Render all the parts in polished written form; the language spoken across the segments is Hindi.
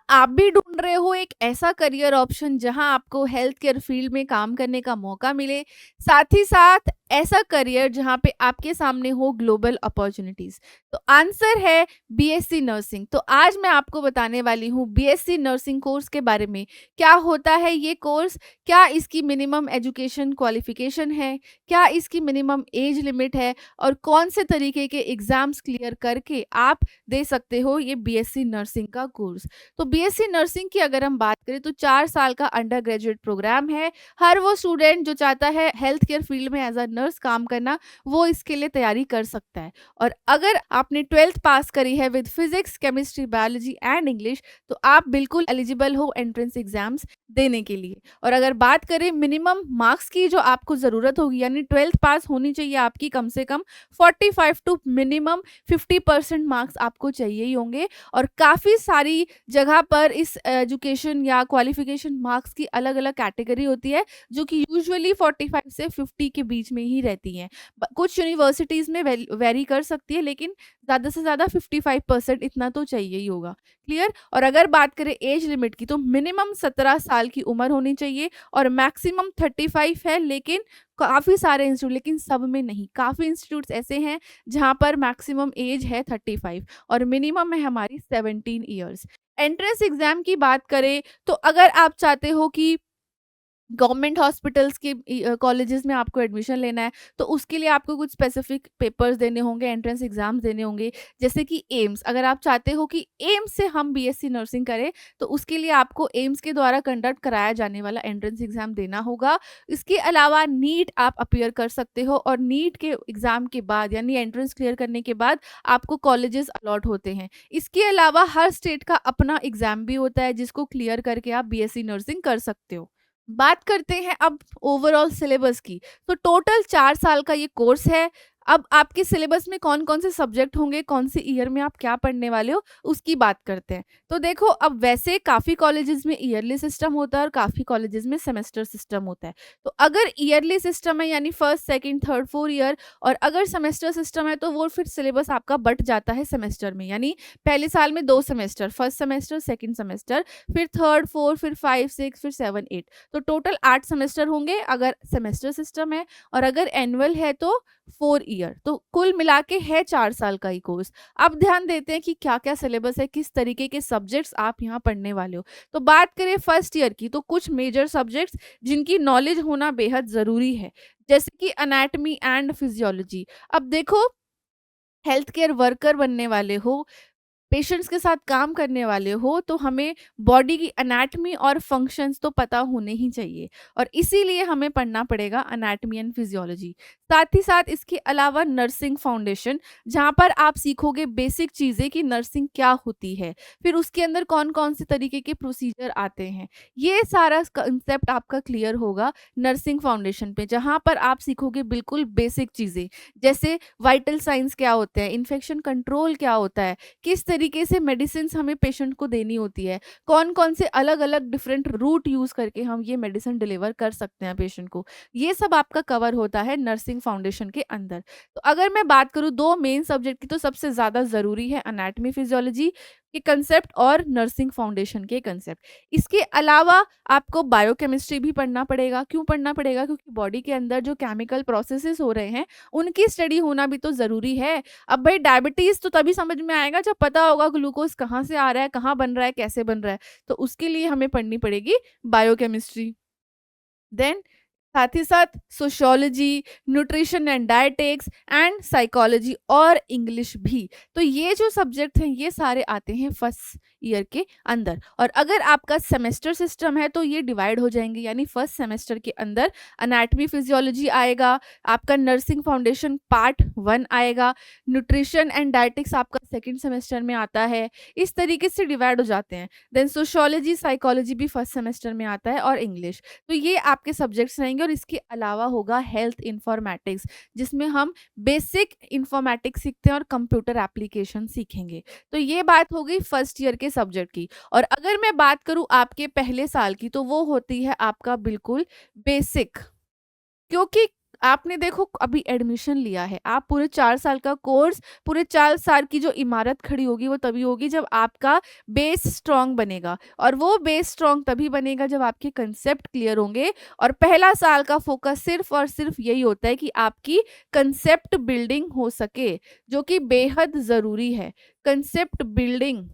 आप भी ढूँढ रहे हो एक ऐसा करियर ऑप्शन जहाँ आपको हेल्थ केयर फील्ड में काम करने का मौका मिले, साथ ही साथ ऐसा करियर जहाँ पे आपके सामने हो ग्लोबल अपॉर्च्युनिटीज़? तो आंसर है बीएससी नर्सिंग। तो आज मैं आपको बताने वाली हूँ बीएससी नर्सिंग कोर्स के बारे में। क्या होता है ये कोर्स? क्या इसकी मिनिमम एजुकेशन क्वालिफ़िकेशन है? क्या इसकी मिनिमम एज लिमिट है? और कौन से तरीके के एग्ज़ाम्स क्लियर करके आप दे सकते हो ये बीएससी नर्सिंग का कोर्स? तो बीएससी नर्सिंग की अगर हम बात करें तो 4 साल का अंडर ग्रेजुएट प्रोग्राम है। हर वो स्टूडेंट जो चाहता है हेल्थ केयर फील्ड में एज़ अ नर्स काम करना, वो इसके लिए तैयारी कर सकता है। और अगर आपने 12th पास करी है with physics, chemistry, biology and English, तो आप बिल्कुल एलिजिबल हो एंट्रेंस एग्जाम्स देने के लिए। और अगर बात करें मिनिमम मार्क्स की जो आपको ज़रूरत होगी, यानी 12th पास होनी चाहिए आपकी कम से कम 45 टू मिनिमम 50% मार्क्स आपको चाहिए ही होंगे। और काफ़ी सारी जगह पर इस एजुकेशन या क्वालिफिकेशन मार्क्स की अलग-अलग कैटेगरी होती है, जो कि यूजुअली 45 से 50 के बीच में ही रहती हैं। कुछ यूनिवर्सिटीज़ में वेरी कर सकती है, लेकिन ज़्यादा से ज़्यादा 55% इतना तो चाहिए ही होगा। क्लियर? और अगर बात करें एज लिमिट की, तो मिनिमम 17 साल की उम्र होनी चाहिए और मैक्सिमम 35 है, लेकिन काफ़ी सारे इंस्टीट्यूट, लेकिन सब में नहीं, काफ़ी इंस्टीट्यूट्स ऐसे हैं जहाँ पर मैक्सिमम एज है 35 और मिनिमम है हमारी 17 ईयर्स। एंट्रेंस एग्ज़ाम की बात करें तो अगर आप चाहते हो कि गवर्नमेंट हॉस्पिटल्स के कॉलेजेस में आपको एडमिशन लेना है, तो उसके लिए आपको कुछ स्पेसिफिक पेपर्स देने होंगे, एंट्रेंस एग्ज़ाम्स देने होंगे, जैसे कि एम्स। अगर आप चाहते हो कि एम्स से हम बीएससी नर्सिंग करें, तो उसके लिए आपको एम्स के द्वारा कंडक्ट कराया जाने वाला एंट्रेंस एग्ज़ाम देना होगा। इसके अलावा नीट आप अपीयर कर सकते हो और नीट के एग्ज़ाम के बाद, यानी एंट्रेंस क्लियर करने के बाद आपको कॉलेजेस अलॉट होते हैं। इसके अलावा हर स्टेट का अपना एग्ज़ाम भी होता है, जिसको क्लियर करके आप बीएससी नर्सिंग कर सकते हो। बात करते हैं अब ओवरऑल सिलेबस की। तो टोटल 4 साल का ये कोर्स है। अब आपके सिलेबस में कौन-कौन से सब्जेक्ट होंगे, कौन से ईयर में आप क्या पढ़ने वाले हो, उसकी बात करते हैं। तो देखो, अब वैसे काफ़ी कॉलेजेस में ईयरली सिस्टम होता है और काफ़ी कॉलेजेस में सेमेस्टर सिस्टम होता है। तो अगर ईयरली सिस्टम है, यानी first, second, third, fourth year, और अगर सेमेस्टर सिस्टम है, तो वो फिर सिलेबस आपका बँट जाता है सेमेस्टर में। यानी पहले साल में 2 semester, first semester, second semester, फिर थर्ड, फोर्थ, फिर 5, 6, फिर 7, 8। तो टोटल 8 सेमेस्टर होंगे अगर सेमेस्टर सिस्टम है, और अगर एनुअल है तो 4 ईयर। तो कुल मिला के है 4 साल का ही कोर्स। अब ध्यान देते हैं कि क्या-क्या सिलेबस है, किस तरीके के सब्जेक्ट्स आप यहाँ पढ़ने वाले हो। तो बात करें फर्स्ट ईयर की, तो कुछ मेजर सब्जेक्ट्स जिनकी नॉलेज होना बेहद ज़रूरी है, जैसे कि एनाटॉमी एंड फिजियोलॉजी। अब देखो, हेल्थ केयर वर्कर बनने वाले हो, पेशेंट्स के साथ काम करने वाले हो, तो हमें बॉडी की एनाटॉमी और फंक्शंस तो पता होने ही चाहिए, और इसीलिए हमें पढ़ना पड़ेगा एनाटॉमी एंड फिजियोलॉजी। साथ ही साथ इसके अलावा नर्सिंग फाउंडेशन, जहाँ पर आप सीखोगे बेसिक चीज़ें कि नर्सिंग क्या होती है, फिर उसके अंदर कौन-कौन से तरीके के प्रोसीजर आते हैं। ये सारा कांसेप्ट आपका क्लियर होगा नर्सिंग फाउंडेशन पे, जहाँ पर आप सीखोगे बिल्कुल बेसिक चीज़ें, जैसे वाइटल साइंस क्या होते हैं, इन्फेक्शन कंट्रोल क्या होता है, किस तरीके से मेडिसिन्स हमें पेशेंट को देनी होती है, कौन-कौन से अलग-अलग डिफरेंट रूट यूज़ करके हम ये मेडिसिन डिलीवर कर सकते हैं पेशेंट को। ये सब आपका कवर होता है नर्सिंग फाउंडेशन के अंदर। तो अगर मैं बात करूँ 2 मेन सब्जेक्ट की, तो सबसे ज़्यादा ज़रूरी है एनाटॉमी फिजियोलॉजी के कंसेप्ट और नर्सिंग फाउंडेशन के कंसेप्ट। इसके अलावा आपको बायोकेमिस्ट्री भी पढ़ना पड़ेगा। क्यों पढ़ना पड़ेगा? क्योंकि बॉडी के अंदर जो केमिकल प्रोसेसेस हो रहे हैं, उनकी स्टडी होना भी तो ज़रूरी है। अब भाई डायबिटीज़ तो तभी समझ में आएगा जब पता होगा ग्लूकोज़ कहाँ से आ रहा है, कहाँ बन रहा है, कैसे बन रहा है। तो उसके लिए हमें पढ़नी पड़ेगी बायोकेमिस्ट्री। देन साथ ही साथ sociology, nutrition and dietetics and psychology और इंग्लिश भी। तो ये जो सब्जेक्ट हैं, ये सारे आते हैं फर्स्ट ईयर के अंदर। और अगर आपका सेमेस्टर सिस्टम है, तो ये डिवाइड हो जाएंगे, यानी फर्स्ट सेमेस्टर के अंदर एनाटॉमी फिजियोलॉजी आएगा, आपका नर्सिंग फाउंडेशन पार्ट 1 आएगा, न्यूट्रिशन एंड डायटेटिक्स आपका सेकंड सेमेस्टर में आता है। इस तरीके से डिवाइड हो जाते हैं। देन सोशियोलॉजी, साइकोलॉजी भी फर्स्ट सेमेस्टर में आता है, और इंग्लिश। तो ये आपके सब्जेक्ट्स रहेंगे, और इसके अलावा होगा हेल्थ इन्फॉर्मेटिक्स, जिसमें हम बेसिक इन्फॉर्मेटिक्स सीखते हैं और कंप्यूटर एप्लीकेशन सीखेंगे। तो ये बात हो गई फर्स्ट ईयर के सब्जेक्ट की। और अगर मैं बात करूँ आपके पहले साल की, तो वो होती है आपका बिल्कुल बेसिक, क्योंकि आपने देखो अभी एडमिशन लिया है, आप पूरे 4 साल का कोर्स, पूरे 4 साल की जो इमारत खड़ी होगी वो तभी होगी जब आपका बेस स्ट्रॉन्ग बनेगा, और वो बेस स्ट्रॉन्ग तभी बनेगा जब आपके कंसेप्ट क्लियर होंगे। और पहला साल का फोकस सिर्फ और सिर्फ यही होता है कि आपकी कंसेप्ट बिल्डिंग हो सके, जो कि बेहद ज़रूरी है। कंसेप्ट बिल्डिंग,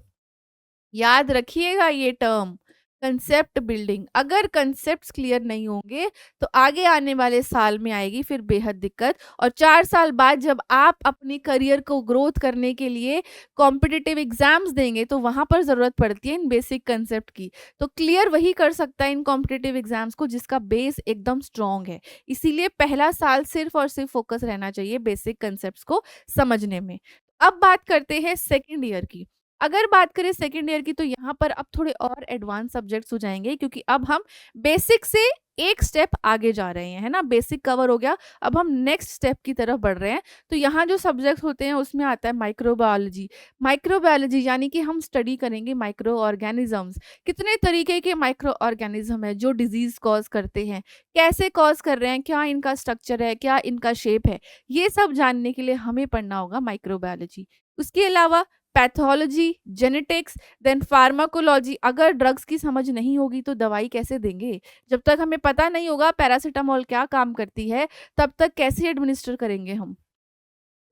याद रखिएगा ये टर्म, कंसेप्ट बिल्डिंग। अगर कंसेप्ट्स क्लियर नहीं होंगे तो आगे आने वाले साल में आएगी फिर बेहद दिक्कत, और 4 साल बाद जब आप अपने करियर को ग्रोथ करने के लिए कॉम्पिटिटिव एग्जाम्स देंगे तो वहां पर जरूरत पड़ती है इन बेसिक कंसेप्ट की। तो क्लियर वही कर सकता है इन कॉम्पिटिटिव एग्जाम्स को जिसका बेस एकदम स्ट्रांग है। इसीलिए पहला साल सिर्फ और सिर्फ फोकस रहना चाहिए बेसिक कंसेप्ट्स को समझने में। अब बात करते हैं सेकेंड ईयर की। अगर बात करें सेकंड ईयर की तो यहाँ पर अब थोड़े और एडवांस सब्जेक्ट्स हो जाएंगे, क्योंकि अब हम बेसिक से एक स्टेप आगे जा रहे हैं, है ना। बेसिक कवर हो गया, अब हम नेक्स्ट स्टेप की तरफ बढ़ रहे हैं। तो यहाँ जो सब्जेक्ट्स होते हैं उसमें आता है माइक्रोबायोलॉजी। माइक्रोबायोलॉजी यानी कि हम स्टडी करेंगे माइक्रो ऑर्गेनिजम्स। कितने तरीके के माइक्रो ऑर्गेनिज्म है जो डिजीज कॉज करते हैं, कैसे कॉज कर रहे हैं, क्या इनका स्ट्रक्चर है, क्या इनका शेप है, ये सब जानने के लिए हमें पढ़ना होगा माइक्रोबायोलॉजी। उसके अलावा पैथोलॉजी, जेनेटिक्स, देन फार्माकोलॉजी। अगर ड्रग्स की समझ नहीं होगी तो दवाई कैसे देंगे? जब तक हमें पता नहीं होगा पैरासिटामोल क्या काम करती है, तब तक कैसे एडमिनिस्टर करेंगे हम?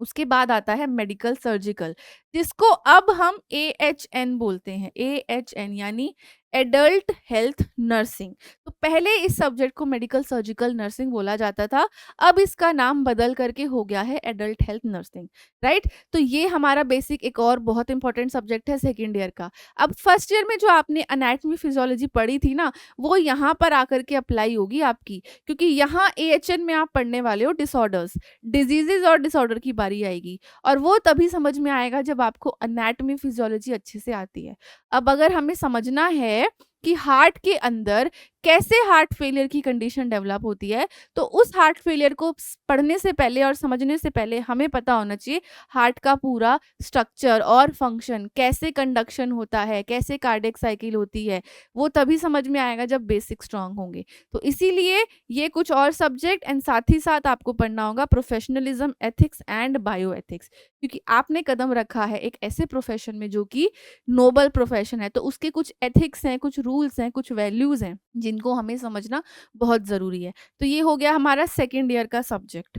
उसके बाद आता है मेडिकल सर्जिकल, जिसको अब हम AHN बोलते हैं। AHN यानी एडल्ट हेल्थ नर्सिंग। तो पहले इस सब्जेक्ट को मेडिकल सर्जिकल नर्सिंग बोला जाता था, अब इसका नाम बदल करके हो गया है एडल्ट हेल्थ नर्सिंग, राइट। तो ये हमारा बेसिक एक और बहुत इंपॉर्टेंट सब्जेक्ट है सेकेंड ईयर का। अब फर्स्ट ईयर में जो आपने अनैटमी फिजियोलॉजी पढ़ी थी ना, वो यहाँ पर आकर के अप्लाई होगी आपकी, क्योंकि यहाँ AHN में आप पढ़ने वाले हो डिसऑर्डर्स, डिजीजेज और डिसऑर्डर की बारी आएगी, और वो तभी समझ में आएगा जब आपको एनाटॉमी फिजियोलॉजी अच्छे से आती है। अब अगर हमें समझना है कि हार्ट के अंदर कैसे हार्ट फेलियर की कंडीशन डेवलप होती है, तो उस हार्ट फेलियर को पढ़ने से पहले और समझने से पहले हमें पता होना चाहिए हार्ट का पूरा स्ट्रक्चर और फंक्शन, कैसे कंडक्शन होता है, कैसे कार्डियक साइकिल होती है। वो तभी समझ में आएगा जब बेसिक स्ट्रांग होंगे। तो इसीलिए ये कुछ और सब्जेक्ट एंड साथ ही साथ आपको पढ़ना होगा professionalism, ethics and bio ethics, क्योंकि आपने कदम रखा है एक ऐसे प्रोफेशन में जो कि नोबल प्रोफेशन है। तो उसके कुछ एथिक्स हैं, कुछ रूल्स हैं, कुछ वैल्यूज हैं जिनको हमें समझना बहुत ज़रूरी है। तो ये हो गया हमारा सेकेंड ईयर का सब्जेक्ट।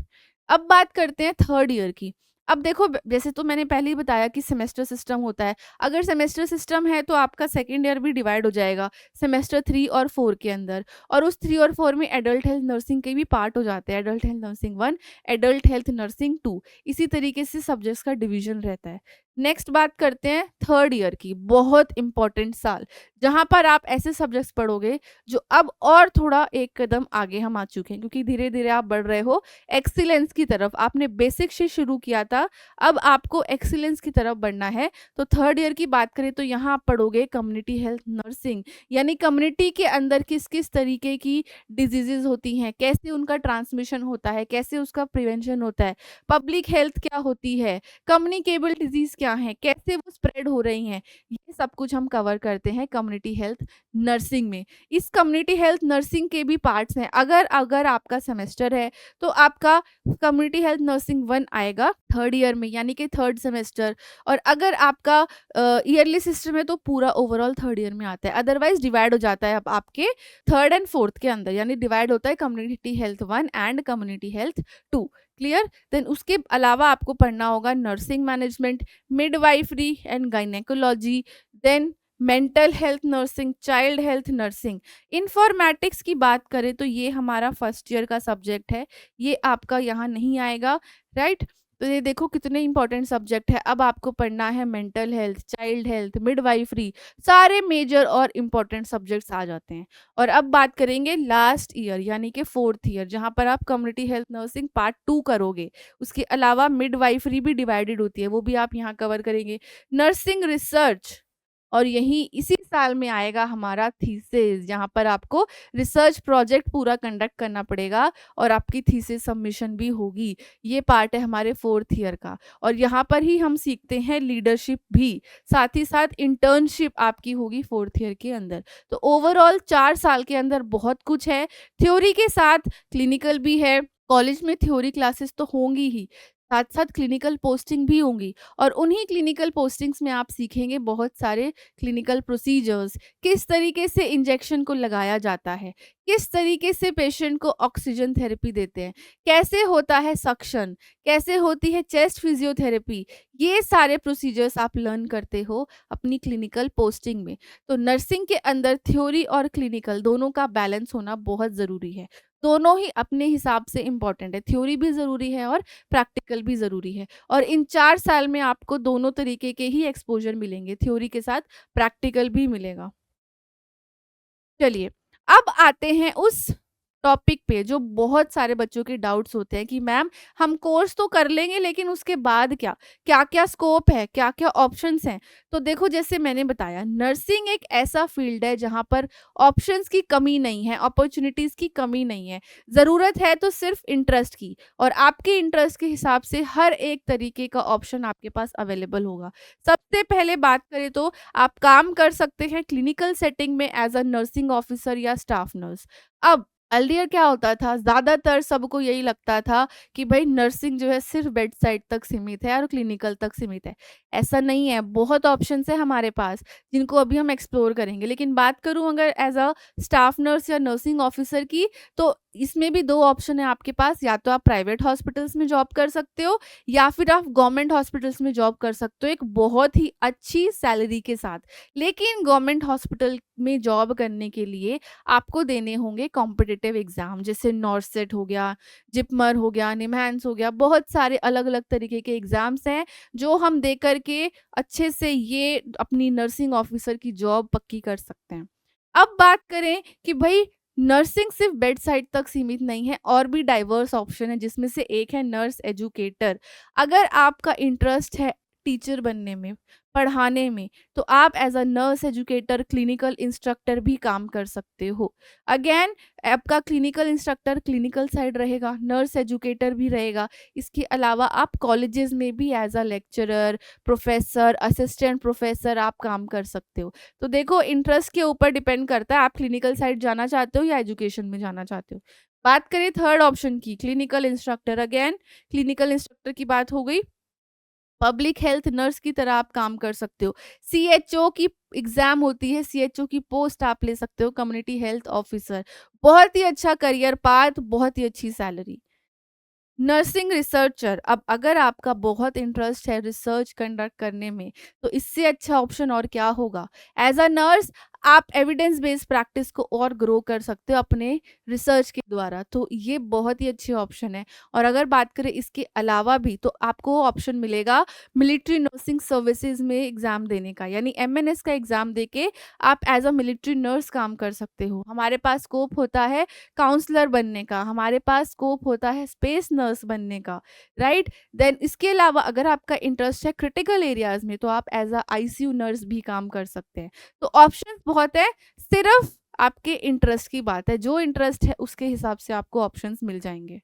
अब बात करते हैं थर्ड ईयर की। अब देखो जैसे तो मैंने पहले ही बताया कि सेमेस्टर सिस्टम होता है। अगर सेमेस्टर सिस्टम है तो आपका सेकेंड ईयर भी डिवाइड हो जाएगा सेमेस्टर 3 और 4 के अंदर, और उस 3 और 4 में एडल्ट हेल्थ नर्सिंग के भी पार्ट हो जाते हैं। Adult health nursing 1, adult health nursing 2, इसी तरीके से सब्जेक्ट्स का डिवीजन रहता है। नेक्स्ट बात करते हैं थर्ड ईयर की, बहुत इंपॉर्टेंट साल, जहां पर आप ऐसे सब्जेक्ट्स पढ़ोगे जो अब और थोड़ा एक कदम आगे हम आ चुके हैं, क्योंकि धीरे धीरे आप बढ़ रहे हो एक्सीलेंस की तरफ। आपने बेसिक से शुरू किया था, अब आपको एक्सीलेंस की तरफ बढ़ना है। तो थर्ड ईयर की बात करें तो यहाँ आप पढ़ोगे कम्युनिटी हेल्थ नर्सिंग, यानी कम्युनिटी के अंदर किस किस तरीके की डिजीजेज होती हैं, कैसे उनका ट्रांसमिशन होता है, कैसे उसका प्रिवेंशन होता है, पब्लिक हेल्थ क्या होती है, कम्युनिकेबल डिजीज क्या है, कैसे वो स्प्रेड हो रही हैं, ये सब कुछ हम कवर करते हैं कम्युनिटी हेल्थ नर्सिंग में। इस कम्युनिटी हेल्थ नर्सिंग के भी पार्ट्स हैं। अगर अगर आपका सेमेस्टर है तो आपका कम्युनिटी हेल्थ नर्सिंग 1 आएगा थर्ड ईयर में, यानी कि थर्ड सेमेस्टर। और अगर आपका ईयरली सिस्टम है तो पूरा ओवरऑल थर्ड ईयर में आता है। अदरवाइज डिवाइड हो जाता है अब आपके थर्ड एंड फोर्थ के अंदर, यानी डिवाइड होता है community health 1 and community health 2। Clear. Then उसके अलावा आपको पढ़ना होगा nursing management, midwifery and gynaecology, then mental health nursing, child health nursing. Informatics की बात करें तो ये हमारा फर्स्ट ईयर का सब्जेक्ट है, ये आपका यहाँ नहीं आएगा, राइट। तो ये देखो कितने इंपॉर्टेंट सब्जेक्ट है। अब आपको पढ़ना है mental health, child health, midwifery, सारे मेजर और इम्पॉर्टेंट सब्जेक्ट्स आ जाते हैं। और अब बात करेंगे लास्ट ईयर यानी कि फोर्थ ईयर, जहाँ पर आप कम्युनिटी हेल्थ नर्सिंग पार्ट 2 करोगे। उसके अलावा मिडवाइफरी भी डिवाइडेड होती है, वो भी आप यहाँ कवर करेंगे। नर्सिंग रिसर्च, और यही इसी साल में आएगा हमारा थीसिस, जहाँ पर आपको रिसर्च प्रोजेक्ट पूरा कंडक्ट करना पड़ेगा और आपकी थीसिस सबमिशन भी होगी। ये पार्ट है हमारे फोर्थ ईयर का, और यहाँ पर ही हम सीखते हैं लीडरशिप भी, साथ ही साथ इंटर्नशिप आपकी होगी फोर्थ ईयर के अंदर। तो ओवरऑल 4 साल के अंदर बहुत कुछ है, थ्योरी के साथ क्लिनिकल भी है, कॉलेज में थ्योरी क्लासेस तो होंगी ही, साथ-साथ क्लिनिकल पोस्टिंग भी होंगी और उन्हीं क्लिनिकल पोस्टिंग्स में आप सीखेंगे बहुत सारे क्लिनिकल प्रोसीजर्स, किस तरीके से इंजेक्शन को लगाया जाता है, किस तरीके से पेशेंट को ऑक्सीजन थेरेपी देते हैं, कैसे होता है सक्शन, कैसे होती है चेस्ट फिजियोथेरेपी, ये सारे प्रोसीजर्स आप लर्न करते हो अपनी क्लिनिकल पोस्टिंग में। तो नर्सिंग के अंदर थ्योरी और क्लिनिकल दोनों का बैलेंस होना बहुत ज़रूरी है। दोनों ही अपने हिसाब से इम्पोर्टेंट है, थ्योरी भी ज़रूरी है और प्रैक्टिकल भी ज़रूरी है और इन 4 साल में आपको दोनों तरीके के ही एक्सपोज़र मिलेंगे, थ्योरी के साथ प्रैक्टिकल भी मिलेगा। चलिए, अब आते हैं उस टॉपिक पे जो बहुत सारे बच्चों के डाउट्स होते हैं कि मैम हम कोर्स तो कर लेंगे लेकिन उसके बाद क्या? क्या-क्या स्कोप है? क्या-क्या ऑप्शंस हैं? तो देखो जैसे मैंने बताया नर्सिंग एक ऐसा फील्ड है जहाँ पर ऑप्शंस की कमी नहीं है, अपॉर्च्युनिटीज़ की कमी नहीं है। ज़रूरत है तो सिर्फ इंटरेस्ट की और आपके इंटरेस्ट के हिसाब से हर एक तरीके का ऑप्शन आपके पास अवेलेबल होगा। सबसे पहले बात करें तो आप काम कर सकते हैं क्लिनिकल सेटिंग में एज़ अ नर्सिंग ऑफिसर या स्टाफ नर्स। अब अर्लियर क्या होता था, ज़्यादातर सबको यही लगता था कि भई नर्सिंग जो है सिर्फ़ बेड साइड तक सीमित है और क्लिनिकल तक सीमित है। ऐसा नहीं है, बहुत ऑप्शंस हैं हमारे पास, जिनको अभी हम एक्सप्लोर करेंगे। लेकिन बात करूँ अगर एज़ अ स्टाफ नर्स या नर्सिंग ऑफिसर की, तो इसमें भी 2 ऑप्शन है आपके पास, या तो आप प्राइवेट हॉस्पिटल्स में जॉब कर सकते हो या फिर आप गवर्नमेंट हॉस्पिटल्स में जॉब कर सकते हो, एक बहुत ही अच्छी सैलरी के साथ। लेकिन गवर्नमेंट हॉस्पिटल में जॉब करने के लिए आपको देने होंगे कॉम्पिटिटिव एग्ज़ाम, जैसे नॉर्सेट हो गया, जिपमर हो गया, निमहांस हो गया, बहुत सारे अलग-अलग तरीके के एग्ज़ाम्स हैं, जो हम दे कर के अच्छे से ये अपनी नर्सिंग ऑफ़िसर की जॉब पक्की कर सकते हैं। अब बात करें कि भई नर्सिंग सिर्फ़ बेड साइड तक सीमित नहीं है, और भी डाइवर्स ऑप्शन है, जिसमें से एक है नर्स एजुकेटर। अगर आपका इंटरेस्ट है टीचर बनने में, पढ़ाने में, तो आप as a nurse educator, clinical instructor भी काम कर सकते हो। अगेन आपका क्लिनिकल इंस्ट्रक्टर क्लिनिकल साइड रहेगा, नर्स एजुकेटर भी रहेगा। इसके अलावा आप कॉलेजेस में भी as a lecturer, professor, assistant professor आप काम कर सकते हो। तो देखो इंटरेस्ट के ऊपर डिपेंड करता है, आप क्लिनिकल साइड जाना चाहते हो या एजुकेशन में जाना चाहते हो। बात करें थर्ड ऑप्शन की, clinical instructor, again clinical instructor की बात हो गई। पब्लिक हेल्थ नर्स की तरह आप काम कर सकते हो। सीएचओ की एग्ज़ाम होती है, सीएचओ की पोस्ट आप ले सकते हो, कम्युनिटी हेल्थ ऑफिसर। बहुत ही अच्छा करियर पाथ, बहुत ही अच्छी सैलरी। नर्सिंग रिसर्चर, अब अगर आपका बहुत इंटरेस्ट है रिसर्च कंडक्ट करने में, तो इससे अच्छा ऑप्शन और क्या होगा। एज अ नर्स आप एविडेंस बेस्ड प्रैक्टिस को और ग्रो कर सकते हो अपने रिसर्च के द्वारा, तो ये बहुत ही अच्छे ऑप्शन है। और अगर बात करें इसके अलावा भी, तो आपको ऑप्शन मिलेगा मिलिट्री नर्सिंग सर्विसेज में एग्जाम देने का, यानी एमएनएस का एग्जाम देके आप एज अ मिलिट्री नर्स काम कर सकते हो। हमारे पास स्कोप होता है काउंसलर बनने का, हमारे पास स्कोप होता है स्पेस नर्स बनने का, राइट? देन इसके अलावा अगर आपका इंटरेस्ट है क्रिटिकल एरियाज़ में, तो आप एज़ अ आईसीयू नर्स भी काम कर सकते हैं। तो ऑप्शंस बहुत है, सिर्फ़ आपके इंटरेस्ट की बात है, जो इंटरेस्ट है उसके हिसाब से आपको ऑप्शंस मिल जाएँगे।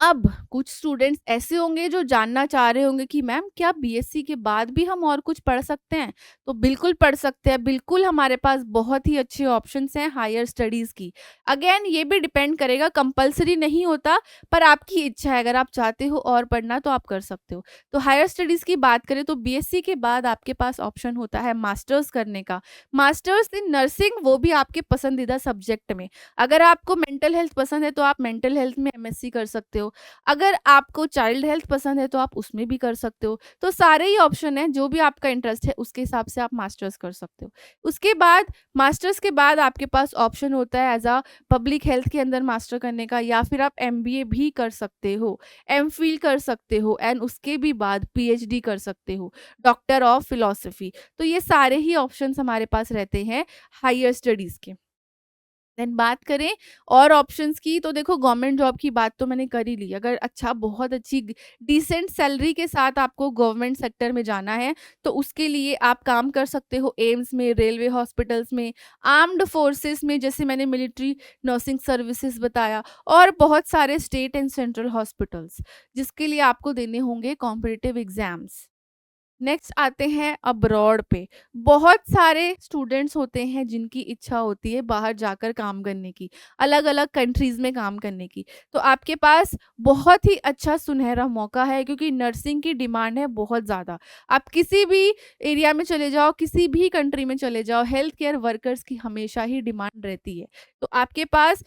अब कुछ स्टूडेंट्स ऐसे होंगे जो जानना चाह रहे होंगे कि मैम क्या बीएससी के बाद भी हम और कुछ पढ़ सकते हैं? तो बिल्कुल पढ़ सकते हैं, बिल्कुल हमारे पास बहुत ही अच्छे ऑप्शंस हैं हायर स्टडीज़ की। अगेन ये भी डिपेंड करेगा, कंपल्सरी नहीं होता, पर आपकी इच्छा है, अगर आप चाहते हो और पढ़ना तो आप कर सकते हो। तो हायर स्टडीज़ की बात करें तो बीएससी के बाद आपके पास ऑप्शन होता है मास्टर्स करने का। मास्टर्स इन नर्सिंग, वो भी आपके पसंदीदा सब्जेक्ट में। अगर आपको मेंटल हेल्थ पसंद है तो आप मेंटल हेल्थ में एमएससी कर सकते हो। अगर आपको चाइल्ड हेल्थ पसंद है तो आप उसमें भी कर सकते हो। तो सारे ही ऑप्शन हैं, जो भी आपका इंटरेस्ट है उसके हिसाब से आप मास्टर्स कर सकते हो। उसके बाद मास्टर्स के बाद आपके पास ऑप्शन होता है एज़ अ पब्लिक हेल्थ के अंदर मास्टर करने का, या फिर आप एमबीए भी कर सकते हो, एमफिल कर सकते हो एंड उसके भी बाद पीएचडी कर सकते हो, डॉक्टर ऑफ फिलॉसफी। तो ये सारे ही ऑप्शंस हमारे पास रहते हैं हायर स्टडीज़ के। देन बात करें और ऑप्शंस की, तो देखो गवर्नमेंट जॉब की बात तो मैंने कर ही ली। अगर अच्छा बहुत अच्छी डिसेंट सैलरी के साथ आपको गवर्नमेंट सेक्टर में जाना है, तो उसके लिए आप काम कर सकते हो एम्स में, रेलवे हॉस्पिटल्स में, आर्म्ड फोर्सेस में, जैसे मैंने मिलिट्री नर्सिंग सर्विसेज बताया, और बहुत सारे स्टेट एंड सेंट्रल हॉस्पिटल्स, जिसके लिए आपको देने होंगे कॉम्पिटिटिव एग्जाम्स। नेक्स्ट आते हैं अब्रॉड पे। बहुत सारे स्टूडेंट्स होते हैं जिनकी इच्छा होती है बाहर जाकर काम करने की, अलग-अलग कंट्रीज़ में काम करने की। तो आपके पास बहुत ही अच्छा सुनहरा मौका है क्योंकि नर्सिंग की डिमांड है बहुत ज़्यादा। आप किसी भी एरिया में चले जाओ, किसी भी कंट्री में चले जाओ, हेल्थ केयर वर्कर्स की हमेशा ही डिमांड रहती है। तो आपके पास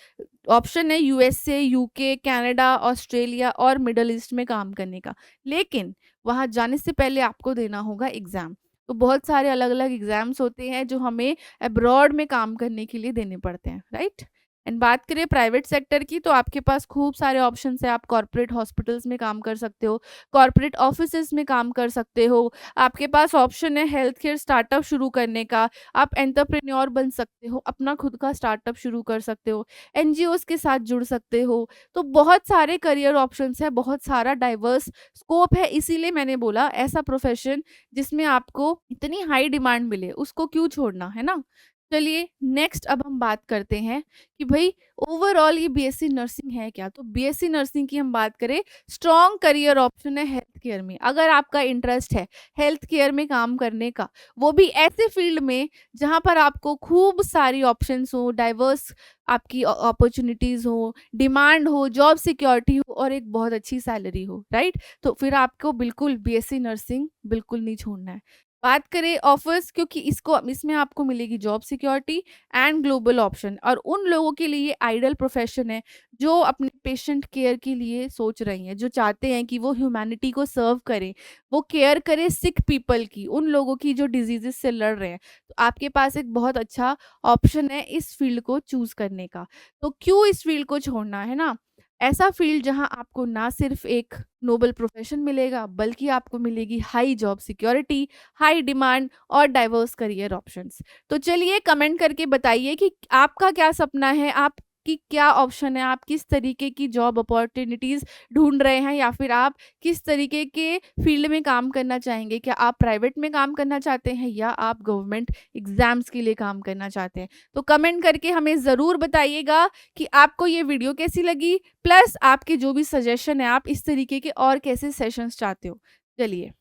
ऑप्शन है यूएसए, यूके, कनाडा, ऑस्ट्रेलिया और मिडल ईस्ट में काम करने का। लेकिन वहाँ जाने से पहले आपको देना होगा एग्ज़ाम। तो बहुत सारे अलग-अलग एग्ज़ाम्स होते हैं जो हमें अब्रॉड में काम करने के लिए देने पड़ते हैं, राइट? एंड बात करें प्राइवेट सेक्टर की तो आपके पास खूब सारे ऑप्शंस हैं। आप कॉर्पोरेट हॉस्पिटल्स में काम कर सकते हो, कॉर्पोरेट ऑफिसेज़ में काम कर सकते हो। आपके पास ऑप्शन है हेल्थ केयर स्टार्टअप शुरू करने का। आप एंटरप्रेन्योर बन सकते हो, अपना खुद का स्टार्टअप शुरू कर सकते हो, एनजीओज़ के साथ जुड़ सकते हो। तो बहुत सारे करियर ऑप्शंस हैं, बहुत सारा डाइवर्स स्कोप है, इसीलिए मैंने बोला ऐसा प्रोफ़ेशन जिसमें आपको इतनी हाई डिमांड मिले, उसको क्यों छोड़ना, है ना? चलिए नेक्स्ट अब हम बात करते हैं कि भई ओवरऑल ये बीएससी नर्सिंग है क्या? तो बीएससी नर्सिंग की हम बात करें, स्ट्रॉन्ग करियर ऑप्शन है हेल्थ केयर में। अगर आपका इंटरेस्ट है हेल्थ केयर में काम करने का, वो भी ऐसे फील्ड में जहाँ पर आपको खूब सारी ऑप्शंस हो, डाइवर्स आपकी अपॉर्च्युनिटीज़ हो, डिमांड हो, जॉब सिक्योरिटी हो और एक बहुत अच्छी सैलरी हो, राइट? तो फिर आपको बिल्कुल बीएससी नर्सिंग बिल्कुल नहीं छोड़ना है। बात करें ऑफर्स, क्योंकि इसको इसमें आपको मिलेगी job security and global option, और उन लोगों के लिए ये आइडियल प्रोफेशन है जो अपने पेशेंट केयर के लिए सोच रही हैं, जो चाहते हैं कि वो ह्यूमैनिटी को सर्व करें, वो केयर करें सिक पीपल की, उन लोगों की जो डिजीजेस से लड़ रहे हैं। तो आपके पास एक बहुत अच्छा ऑप्शन है इस फील्ड को चूज करने का। तो क्यों इस फील्ड को छोड़ना, है ना? ऐसा फील्ड जहां आपको ना सिर्फ एक नोबल प्रोफेशन मिलेगा बल्कि आपको मिलेगी high job security, high demand और डाइवर्स करियर ऑप्शंस। तो चलिए कमेंट करके बताइए कि आपका क्या सपना है, आपकी क्या ऑप्शन है, आप किस तरीके की जॉब अपॉर्चुनिटीज़ ढूँढ रहे हैं या फिर आप किस तरीके के फील्ड में काम करना चाहेंगे? क्या आप प्राइवेट में काम करना चाहते हैं या आप गवर्नमेंट एग्ज़ाम्स के लिए काम करना चाहते हैं? तो कमेंट करके हमें ज़रूर बताइएगा कि आपको ये वीडियो कैसी लगी, प्लस आपके जो भी सजेशन है, आप इस तरीके के और कैसे सेशंस चाहते हो। चलिए।